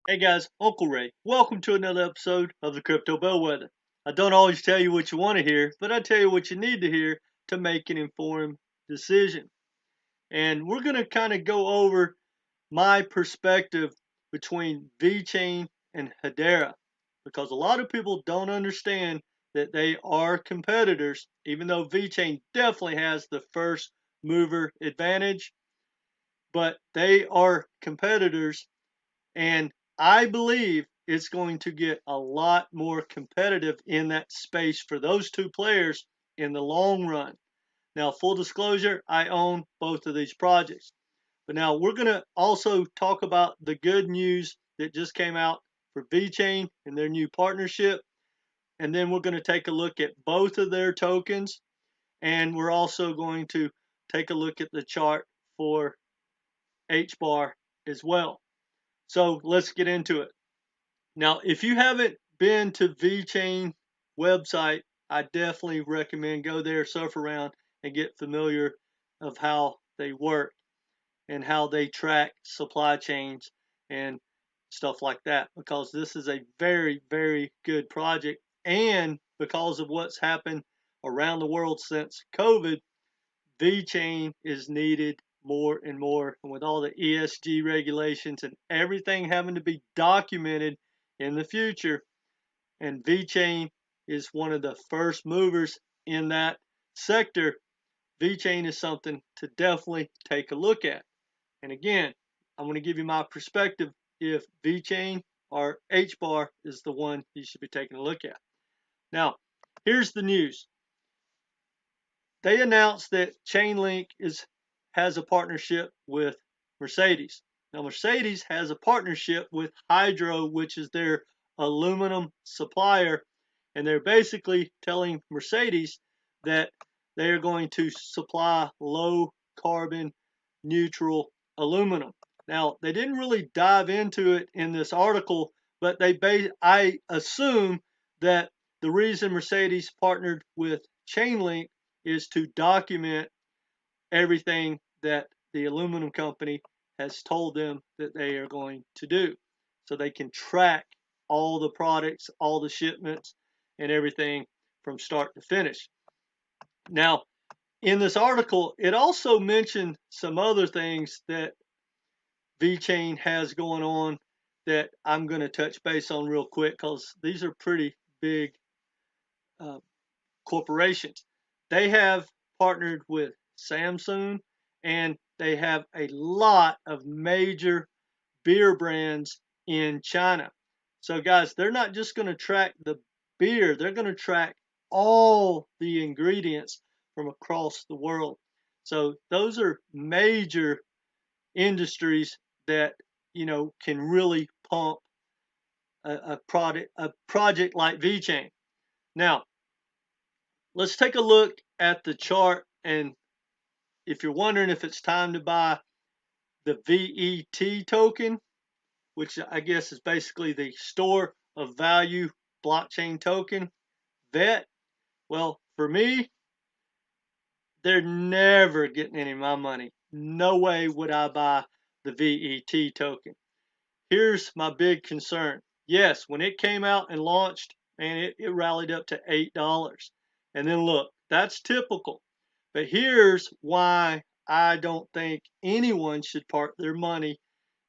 Hey guys, Uncle Ray. Welcome to another episode of the Crypto Bellwether. I don't always tell you what you want to hear, but I tell you what you need to hear to make an informed decision. And we're going to kind of go over my perspective between VeChain and Hedera because a lot of people don't understand that they are competitors, even though VeChain definitely has the first mover advantage, but they are competitors, and I believe it's going to get a lot more competitive in that space for those two players in the long run. Now, full disclosure, I own both of these projects. But now we're going to also talk about the good news that just came out for VeChain and their new partnership. And then we're going to take a look at both of their tokens. And we're also going to take a look at the chart for HBAR as well. So let's get into it. Now, if you haven't been to VeChain website, I definitely recommend go there, surf around, and get familiar of how they work and how they track supply chains and stuff like that, because this is a very, very good project. And because of what's happened around the world since COVID, VeChain is needed more and more. And with all the ESG regulations and everything having to be documented in the future, and VeChain is one of the first movers in that sector, VeChain is something to definitely take a look at. And again, I'm going to give you my perspective if VeChain or HBAR is the one you should be taking a look at. Now, here's the news. They announced that Chainlink has a partnership with Mercedes. Now, Mercedes has a partnership with Hydro, which is their aluminum supplier, and they're basically telling Mercedes that they are going to supply low carbon neutral aluminum. Now, they didn't really dive into it in this article, but I assume that the reason Mercedes partnered with Chainlink is to document everything that the aluminum company has told them that they are going to do, so they can track all the products, all the shipments, and everything from start to finish. Now, in this article, it also mentioned some other things that VeChain has going on that I'm going to touch base on real quick because these are pretty big uh, corporations. They have partnered with Samsung, and they have a lot of major beer brands in China. So, guys, they're not just going to track the beer, they're going to track all the ingredients from across the world. So, those are major industries that can really pump a project like VeChain. Now, let's take a look at the chart, and if you're wondering if it's time to buy the VET token, which I guess is basically the store of value blockchain token, VET, well, for me, they're never getting any of my money. No way would I buy the VET token. Here's my big concern. Yes, when it came out and launched, man, it rallied up to $8. And then look, that's typical. But here's why I don't think anyone should park their money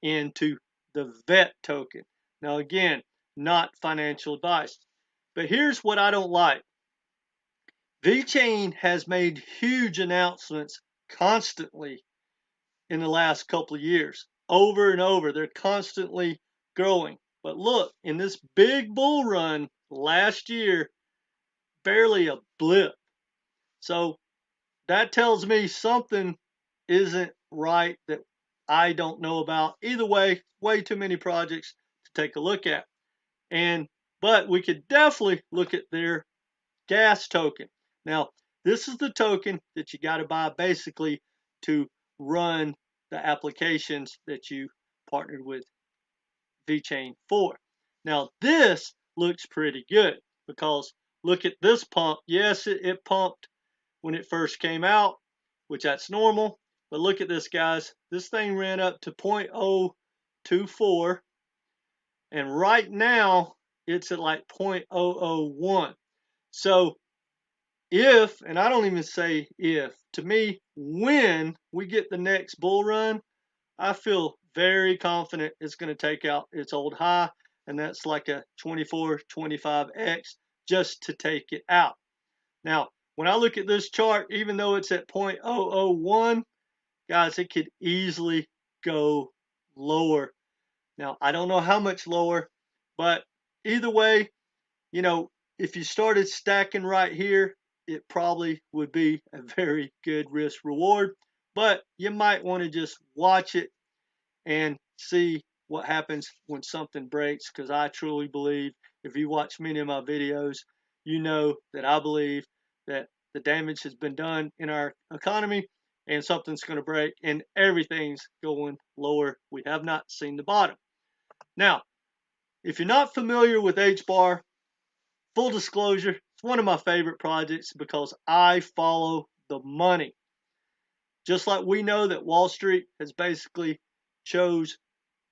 into the VET token. Now, again, not financial advice. But here's what I don't like. VeChain has made huge announcements constantly in the last couple of years. Over and over, they're constantly growing. But look, in this big bull run last year, barely a blip. So that tells me something isn't right that I don't know about. Either way too many projects to take a look at. But we could definitely look at their gas token. Now, this is the token that you got to buy basically to run the applications that you partnered with VeChain for. Now, this looks pretty good because look at this pump. Yes, it pumped when it first came out, which that's normal. But look at this, guys. This thing ran up to 0.024, And right now, it's at like 0.001. So if, and I don't even say if, to me, when we get the next bull run, I feel very confident it's going to take out its old high, and that's like a 24, 25x just to take it out. Now, when I look at this chart, even though it's at 0.001, guys, it could easily go lower. Now, I don't know how much lower, but either way, you know, if you started stacking right here, it probably would be a very good risk reward, but you might want to just watch it and see what happens when something breaks, because I truly believe, if you watch many of my videos, you know that I believe that the damage has been done in our economy and something's going to break and everything's going lower. We have not seen the bottom. Now, if you're not familiar with HBAR, full disclosure, it's one of my favorite projects because I follow the money. Just like we know that Wall Street has basically chose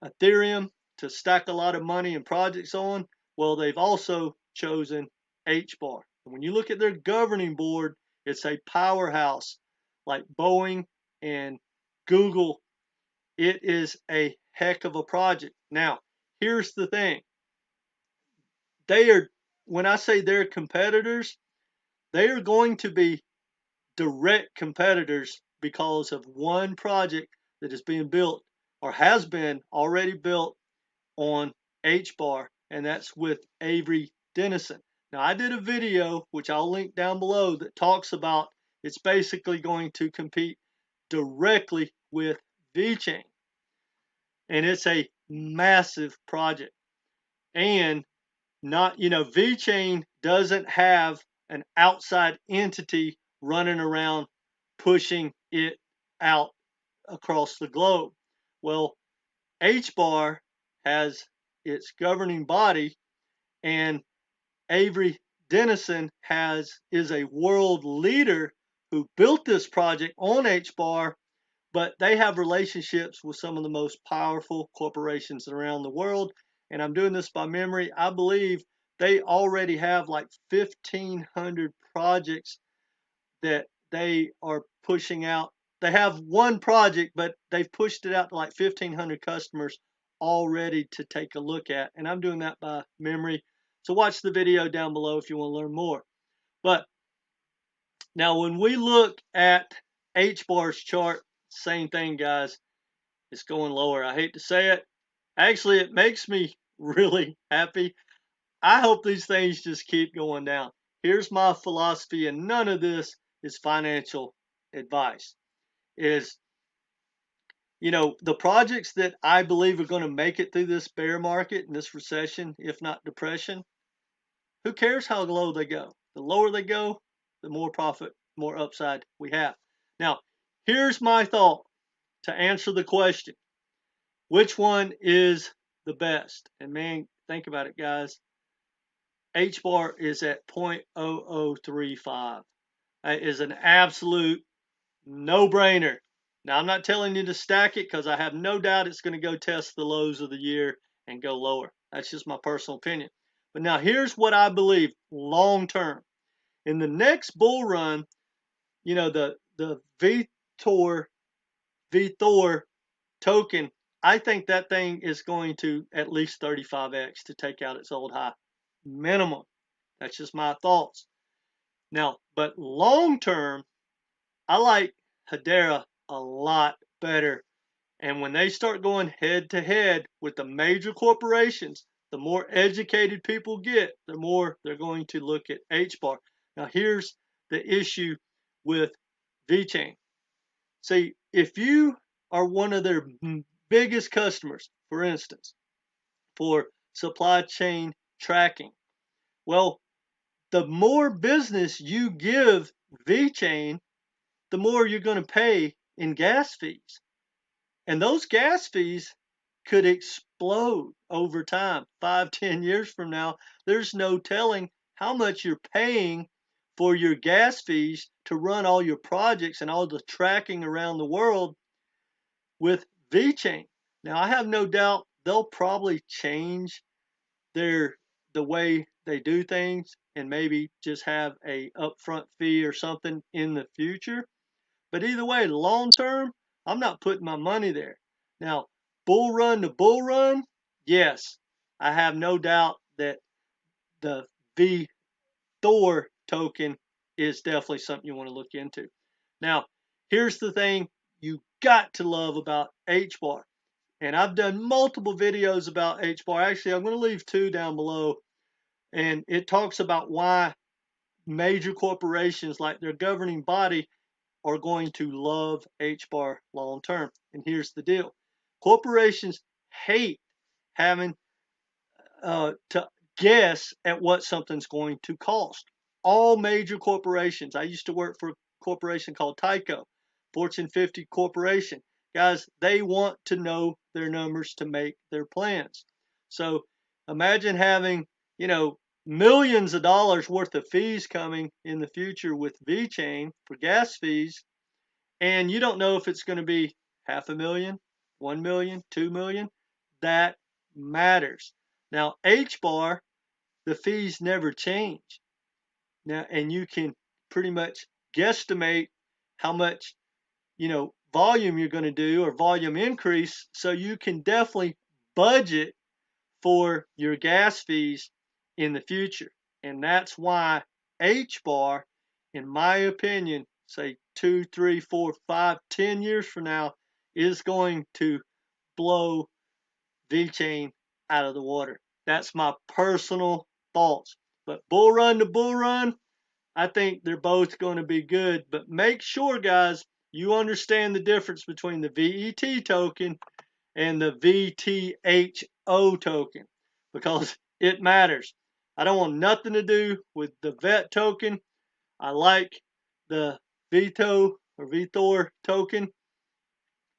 Ethereum to stack a lot of money and projects on, well, they've also chosen HBAR. And when you look at their governing board, it's a powerhouse like Boeing and Google. It is a heck of a project. Now, here's the thing. They are, when I say they're competitors, they are going to be direct competitors because of one project that is being built or has been already built on HBAR, and that's with Avery Dennison. Now, I did a video, which I'll link down below, that talks about it's basically going to compete directly with VeChain. And it's a massive project. And not, VeChain doesn't have an outside entity running around pushing it out across the globe. Well, HBAR has its governing body, and Avery Dennison is a world leader who built this project on HBAR, but they have relationships with some of the most powerful corporations around the world. And I'm doing this by memory. I believe they already have like 1,500 projects that they are pushing out. They have one project, but they've pushed it out to like 1,500 customers already to take a look at. And I'm doing that by memory. So watch the video down below if you want to learn more. But now when we look at HBAR's chart, same thing, guys. It's going lower. I hate to say it. Actually, it makes me really happy. I hope these things just keep going down. Here's my philosophy, and none of this is financial advice. The projects that I believe are going to make it through this bear market and this recession, if not depression, who cares how low they go? The lower they go, the more profit, more upside we have. Now, here's my thought to answer the question. Which one is the best? And man, think about it, guys. HBAR is at 0.0035. That is an absolute no-brainer. Now, I'm not telling you to stack it because I have no doubt it's going to go test the lows of the year and go lower. That's just my personal opinion. But now here's what I believe long-term. In the next bull run, the VeChainThor token, I think that thing is going to at least 35x to take out its old high. Minimum. That's just my thoughts. Now, but long-term, I like Hedera a lot better. And when they start going head to head with the major corporations, the more educated people get, the more they're going to look at HBAR. Now, here's the issue with VeChain. See, if you are one of their biggest customers, for instance, for supply chain tracking, well, the more business you give VeChain, the more you're going to pay in gas fees. And those gas fees could explode over time. 5-10 years from now, there's no telling how much you're paying for your gas fees to run all your projects and all the tracking around the world with VeChain. Now, I have no doubt they'll probably change the way they do things and maybe just have a upfront fee or something in the future. But either way, long term, I'm not putting my money there. Now, bull run to bull run, yes, I have no doubt that the VTHO token is definitely something you want to look into. Now, here's the thing you got to love about HBAR. And I've done multiple videos about HBAR. Actually, I'm going to leave 2 down below. And it talks about why major corporations, like their governing body, are going to love HBAR long term. And here's the deal. Corporations hate having to guess at what something's going to cost. All major corporations. I used to work for a corporation called Tyco, Fortune 50 corporation. Guys, they want to know their numbers to make their plans. So imagine having, millions of dollars worth of fees coming in the future with VeChain for gas fees, and you don't know if it's going to be $500,000, 1 million, 2 million. That matters. Now, HBAR, the fees never change. Now, and you can pretty much guesstimate how much, volume you're going to do or volume increase. So you can definitely budget for your gas fees in the future. And that's why HBAR, in my opinion, say 2, 3, 4, 5, 10 years from now, is going to blow VeChain out of the water. That's my personal thoughts. But bull run to bull run, I think they're both going to be good. But make sure, guys, you understand the difference between the VET token and the VTHO token, because it matters. I don't want nothing to do with the VET token. I like the VTHO or VTHOR token.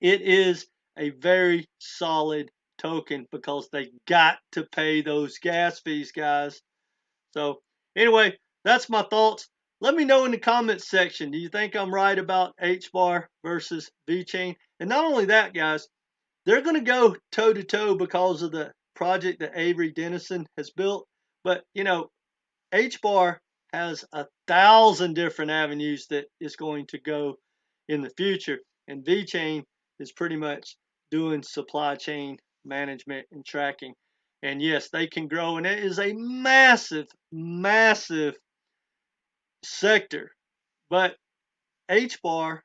It is a very solid token because they got to pay those gas fees, guys. So anyway, that's my thoughts. Let me know in the comments section. Do you think I'm right about HBAR versus VeChain? And not only that, guys, they're going to go toe to toe because of the project that Avery Dennison has built. But, HBAR has 1,000 different avenues that is going to go in the future. And VeChain is pretty much doing supply chain management and tracking. And yes, they can grow. And it is a massive, massive sector. But HBAR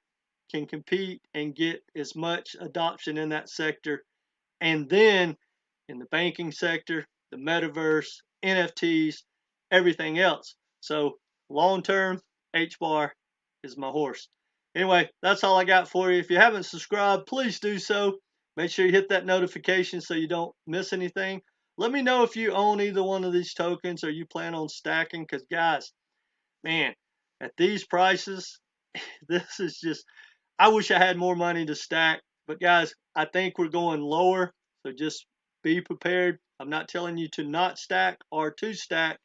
can compete and get as much adoption in that sector. And then in the banking sector, the metaverse, NFTs, everything else. So long term, HBAR is my horse. Anyway, that's all I got for you. If you haven't subscribed, please do so. Make sure you hit that notification so you don't miss anything. Let me know if you own either one of these tokens or you plan on stacking, because guys, man, at these prices, this is just, I wish I had more money to stack. But guys, I think we're going lower, so just be prepared. I'm not telling you to not stack or to stack,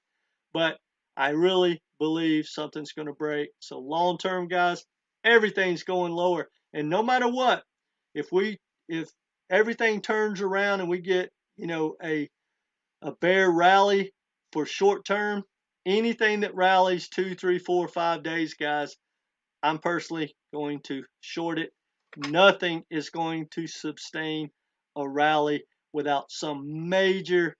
but I really believe something's going to break. So long term, guys, everything's going lower. And no matter what, if everything turns around and we get, a bear rally for short term, anything that rallies 2, 3, 4, 5 days, guys, I'm personally going to short it. Nothing is going to sustain a rally without some major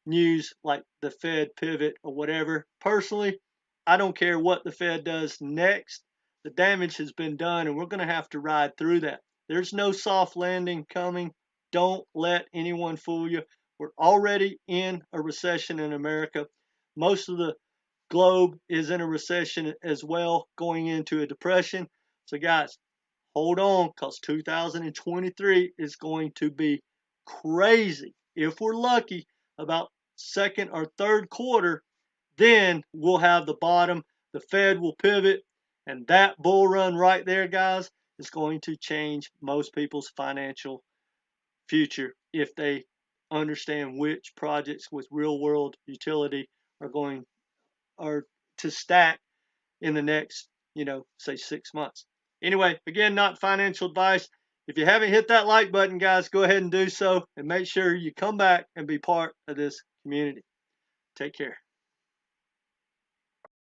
news like the Fed pivot or whatever. Personally, I don't care what the Fed does next. The damage has been done, and we're going to have to ride through that. There's no soft landing coming. Don't let anyone fool you. We're already in a recession in America. Most of the globe is in a recession as well, going into a depression. So guys, hold on, because 2023 is going to be crazy. If we're lucky, about second or third quarter, then we'll have the bottom. The Fed will pivot, and that bull run right there, guys, is going to change most people's financial future if they understand which projects with real world utility are to stack in the next, say 6 months. Anyway, again, not financial advice. If you haven't hit that like button, guys, go ahead and do so, and make sure you come back and be part of this community. Take care.